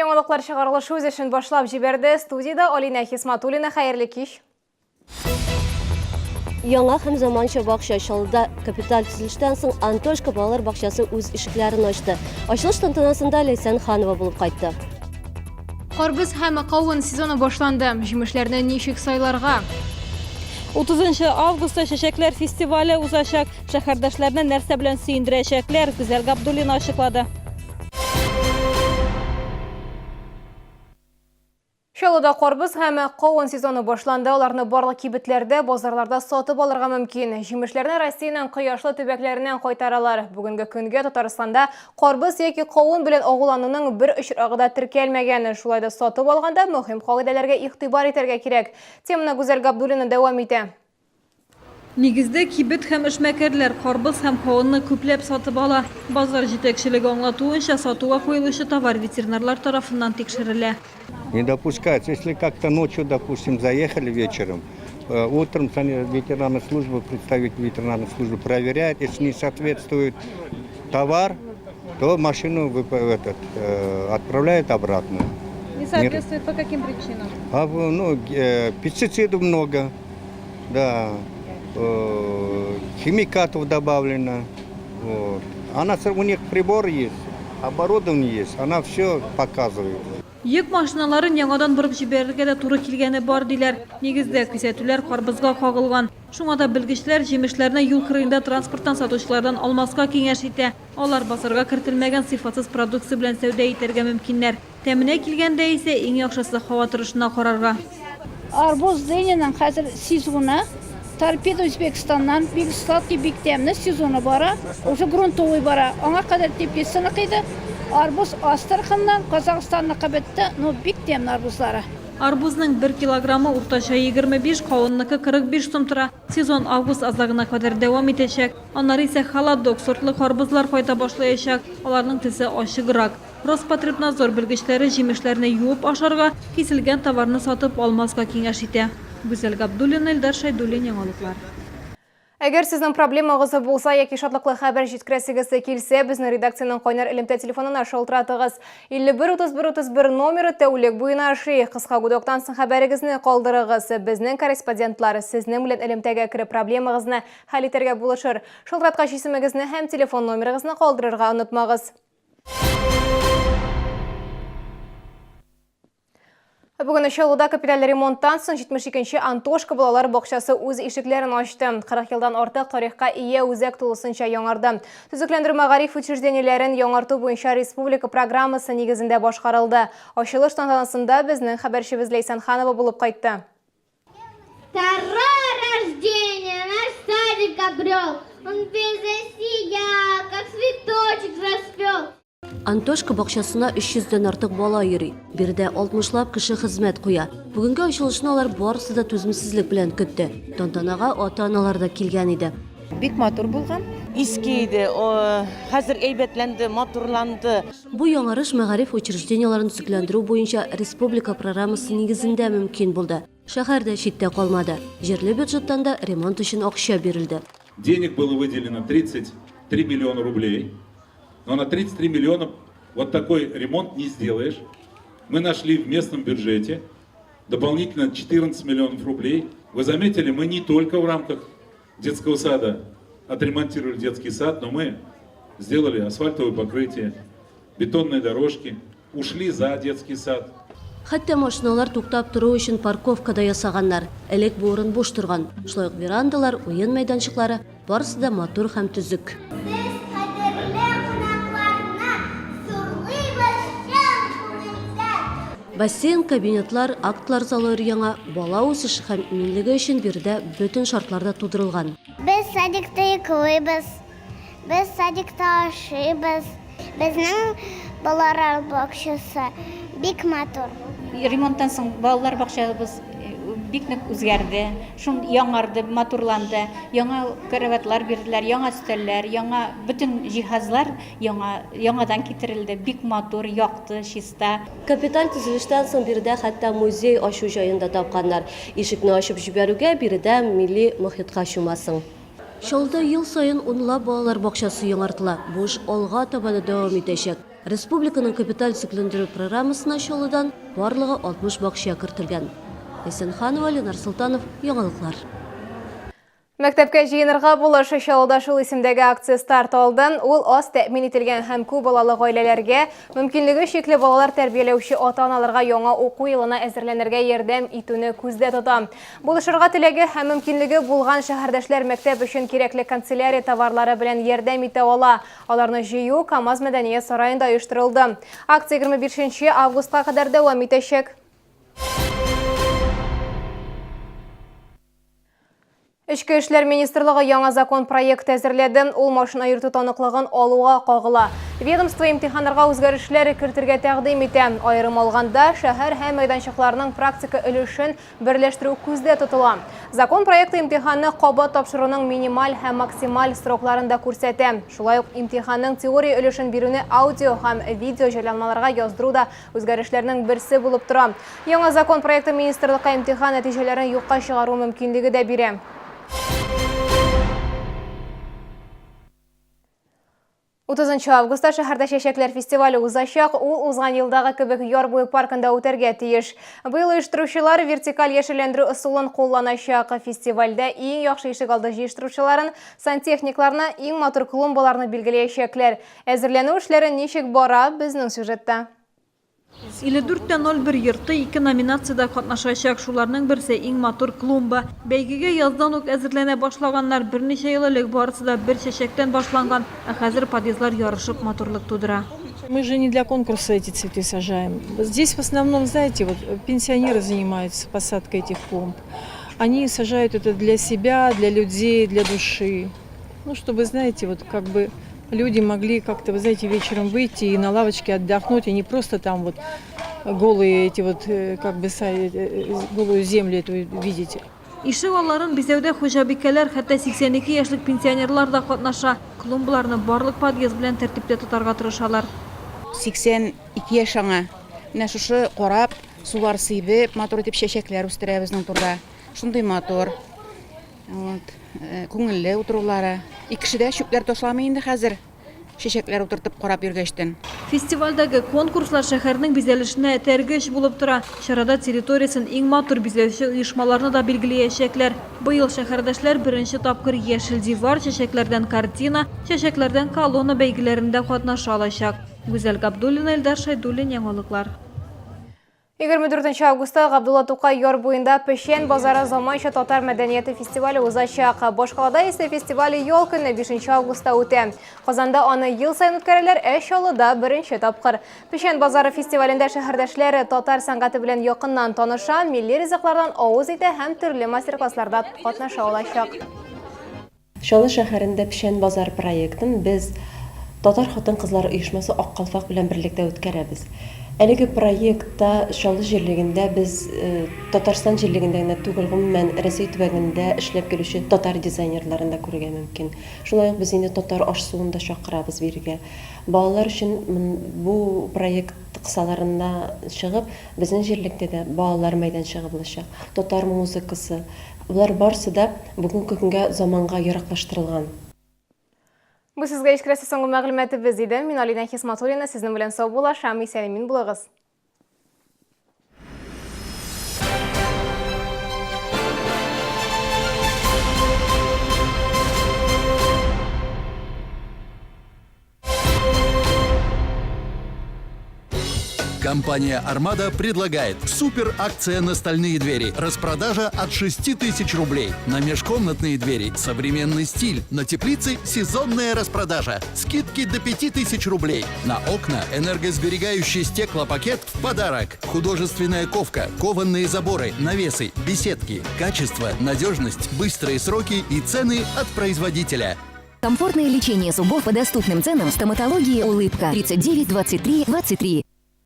Яңалыклар чыгарылышы үз эшен башлап җибәрде. Студияда Алина Хисматуллина, хәерле кич. Яңа һәм заманча бакча Шалда капиталь төзелештән соң Антошка балалар бакчасы үз ишекләрен ачты. Ачылыш тантанасында Ләйсән Ханова булып кайтты. Карбыз һәм кавын сезоны башланды. Җимешләрне ничек сайларга? 30 августта Чәчәкләр фестивале узачак. Шәһәрдәшләрне нәрсә белән сөендерәчәкләр, Гүзәл Габдуллина ачыклады. Шалуда карбыз һәм кавын сезоны башланды. Аларны барлык кибетләрдә, базарларда сатып алырга мөмкин. Җимешләрне Россиянең кыяшлы төбәкләреннән кайтаралар. Бүгенге көнгә Татарстанда карбыз яки кавын белән агулануның бер очрагы да теркәлмәгән. Шулай да сатып алганда мөһим кагыйдәләргә игътибар итәргә кирәк. Теманы Гүзәл Габдуллина дәвам итә. Нигездә кибет һәм эшмәкәрләр карбыз һәм кавынны күпләп сатып ала. Базар җитәкчелеге аңлатуынча, сатуга куелучы товар ветеринарлар тарафыннан тикшерелә. Не допускается. Если как-то ночью, допустим, заехали вечером, утром ветеринарная служба, представитель ветеринарной службы проверяет. Если не соответствует товар, то машину отправляет обратно. Не соответствует по каким причинам? Пестицидов много, да, химикатов добавлено. Вот. У них прибор есть, оборудование есть, она все показывает. Йөк машиналарын яңадан борып җибәрергә дә туры килгәне бар диләр. Нигездә күсәтүләр карбызга кагылган. Шуңа да белгечләр җимешләрне юл кырыенда транспорттан сатучылардан алмаска киңәш итә. Алар базарга кертелмәгән сыйфатсыз продукция белән сәүдә итәргә мөмкиннәр. Тәменә килгәндә исә иң яхшысы һава торышына карарга. Арбуз Зенинның хәзер сезоны, Торпедо Үзбекстаннан бик сладкий, бик тәмле сезоны бара. Уже грунтовый бара. Аңа кадәр тепесini кыйды. Арбуз Астраханнан, Казахстанныкы бетте, бик тәмле арбузлары. Арбузның 1 килограммы уртача 25, кавынныкы 45 сум тора. Сезон август азагына кадәр дәвам итәчәк. Аннары исә холодок сортлы арбузлар кайта башлаячак. Аларның төсе ачыграк. Роспотребнадзор белгечләре җимешләрне юып ашарга, киселгән товарны сатып алмаска киңәш итә. Гүзәл Габдуллина, Илдар Шайдуллин, Яңалыклар. Әгәр сезнең проблемагыз булса яки шатлыклы хәбәр җиткерәсегез килсә, безнең редакциянең кайнар элемтә телефонына шалтыратыгыз. 51-31-31 номеры тәүлек буена эшли. Кыска гудоктан соң хәбәрегезне калдырыгыз. Безнең корреспондентлар сезнең белән элемтәгә кереп проблемагызны хәл итәргә булышыр. Шалтыраткач исемегезне һәм телефон номерыгызны калдырырга онытмагыз. Бүген Шалуда капиталь ремонттан соң 72-нче Антошка балалар бакчасы үз ишекләрен ачты. 40 елдан артык тарихка ия үзәк тулысынча яңарды. Төзекләндерү мәгариф учреждениеләрен яңарту буенча республика программасы нигезендә башкарылды. Ачылыш тантанасында безнең хәбәрчебез Ләйсән Ханова булып кайтты. Второе рождение наш садик обрел. Он весь засиял, как цветочек расцвел. Антошка бакчасына 300-дән артык бала йөри. Бирдә 60-лап кеше хезмәт куя. Бүгенге ачылышны алар барысы да түземсезлек белән көтте. Тантанага ата-аналар да килгән иде. Бик матур булган. Искейде, хәзер әйбәтләнде, матурланды. Бу яңарыш мәгариф учрежденияларын төзекләндерү буенча республика программасы нигезендә мөмкин булды. Шәһәрдә читтә калмады. Җирле бюджеттан да ремонт өчен акча бирелде. Денег было выделено 33 миллиона рублей. Но на 33 миллиона вот такой ремонт не сделаешь. Мы нашли в местном бюджете дополнительно 14 миллионов рублей. Вы заметили, мы не только в рамках детского сада отремонтировали детский сад, но мы сделали асфальтовое покрытие, бетонные дорожки, ушли за детский сад. Хәтта машиналар туктап тору өчен парковкада ясаганнар. Элек бу урын буш торган. Шулай ук верандалар, уен мәйданчыклары барысы да матур һәм төзек. Бассейн, кабинетлар, актлар залы яңа, бала үсеше һәм иминлеге өчен бирдә бөтен шартларда тудырылган. Без садикта йоклыйбыз, без садикта ашыйбыз. Безнең балалар бакчасы бик матур. Ремонттан соң балалар бакчабыз бик нык үзгәрде. Шун яңарды, матурланды. Яңа караватлар бирделәр, яңа өстәлләр, яңа бүтән җиһазлар яңадан китерелде. Бик матур, якты, чиста. Капиталь төзелештән соң бирдә хәтта музей ачу җаенда тапканнар. Ишекне ачып җибәрүгә бирдә милли мохитка чумасын. Шалда ел сайын унлап балалар бакчасы яңартыла. Буш алга таба да дәвам итәчәк. Республиканың капиталь сүклендіру программасына шолыдан барлығы 60 бақшия кіртілген. Есенханова, Ленар Султанов, Яңалықлар. Мәктәпкә җыенырга булыш Шалдашыл исемдәге акция старт алды. Ул аз тәэмин ителгән һәм күп балалы гаиләләргә, мөмкинлеге чикле балалар тәрбияләүче ата-аналарга яңа уку елына әзерләнергә ярдәм итүне күздә тота. Булышырга теләге һәм мөмкинлеге булган шәһәрдәшләр мәктәп өчен кирәкле канцелярия товарлары белән ярдәм итә ала. Аларны җыю КамАЗ мәдәният сараенда оештырылды. Акция 25 августка кадәр дәвам итәчәк. Ішкі эшләр министрлыгы яңа закон проект әзерләде. Ул машина йөртү таныклыгын алуга кагыла. Ведомство имтиханнарга үзгәрешләр кертергә тәкъдим итә. Аерым алганда шәһәр һәм мәйданчыкларның практика өлешен берләштерү күздә тотыла. Закон проекты имтиханны кабат тапшыруның минималь һәм максималь срокларын да күрсәтә. Шулай ук имтиханның теория өлешен бирүне аудио һәм видео җайланмаларга яздыру да үзгәрешләрнең берсе булып тора. Яңа закон проекты министрлыкка имтихан нәтиҗәләрен юкка чыгару мөмкинлеге дә бирә. 30 августта шәһәрдә чәчәкләр фестивале узачак. Ул узган елдагы кебек яр буе паркында үтәргә тиеш. Быел оештыручылар вертикаль яшелләндерү ысулын кулланачак. Фестивальдә иң яхшы ишек алды җыештыручыларын, сантехникларны, иң матур клумбаларны билгеләячәкләр. Әзерләнү эшләре ничек бара, безнең сюжетта. 54-01 йорты 2 номинацияда катнашачак. Шуларның берсе иң матур клумба. Бәйгегә яздан ук әзерләнә башлаганнар. Берничә ел элек барысы да бер чәчәктән башланган, ә хәзер подъездлар ярышып матурлык тудыра. Мы же не для конкурса эти цветы сажаем. Здесь в основном, знаете, вот пенсионеры занимаются посадкой этих клумб. Они сажают это для себя, для людей, для души. Ну, чтобы, знаете, вот как бы люди могли как-то, вы знаете, вечером выйти и на лавочке отдохнуть, и не просто там вот голые эти вот, как бы, голую землю эту видеть. Ишек алларын бизәүдә хуҗабикәләр, хәтта 82 яшьлек пенсионерлар да катнаша. Клумбаларны барлык подъезд белән тәртиптә тотарга тырышалар. 82 яшь аңа. Менә шушы карап, сулар сыйбып, матур итеп чәчәкләр үстерәбез безнең турда. Шундый матур. Вот, күңелле утырулары. Икешедә чүпләр ташламый инде хәзер. Чәчәкләр утыртып карап йөргәчтен. Фестивальдәге конкурслар шәһәрнең бизәлешенә тәргеш булып тора. Чарада территориясын иң матур бизәүче оешмаларны да билгеләячәкләр. Быел шәһәрдәшләр беренче тапкыр яшел дивар, чәчәкләрдән картина, чәчәкләрдән колонна бәйгеләрендә катнаша алачак. Гүзәл Габдуллина, Эльдар Шайдуллин, Яңалыклар. 24 августта Габдулла Тукай яр буенда Пешен базары заманча татар мәдәнияте фестивале узачак. Башкалада исә фестивале ял көне 5 августта үтә. Казанда аны ел сайын үткәрәләр, ә Чаллыда беренче тапкыр. Пешен базары фестивалендә шәһәрдәшләре татар сәнгате белән якыннан таныша, милли ризыклардан авыз итә һәм төрле мастер-классларда катнаша алачак. Чаллы шәһәрендә Пешен базар проектын без Татар хатын-кызлар оешмасы Ак калфак белән берлектә үткәрәбез. Әлеге проектта Чаллы җирлегендә без Татарстан җирлегендә генә түгел, гомумән Россия төбәгендә эшләп килүче татар дизайнерларын да күрергә мөмкин. Шулай ук без инде татар аш-суын да чакырабыз биргә. Балалар өчен бу проект кысаларында чыгып, безнең җирлектә дә балалар мәйданчыгы булачак. Татар музыкасы, булар барысы да бүгенге көнгә заманга яраклаштырылган. Бу сезгә ишкерәсе соңгы мәгълүматыбыз иде. Мин Алина Хисматуллина, сезнең белән сау булашам. Исән-имин булыгыз. Компания «Армада» предлагает супер-акция на стальные двери. Распродажа от 6000 рублей. На межкомнатные двери современный стиль. На теплицы сезонная распродажа. Скидки до 5000 рублей. На окна энергосберегающий стеклопакет в подарок. Художественная ковка, кованные заборы, навесы, беседки. Качество, надежность, быстрые сроки и цены от производителя. Комфортное лечение зубов по доступным ценам. Стоматологии «Улыбка». 39 23 23.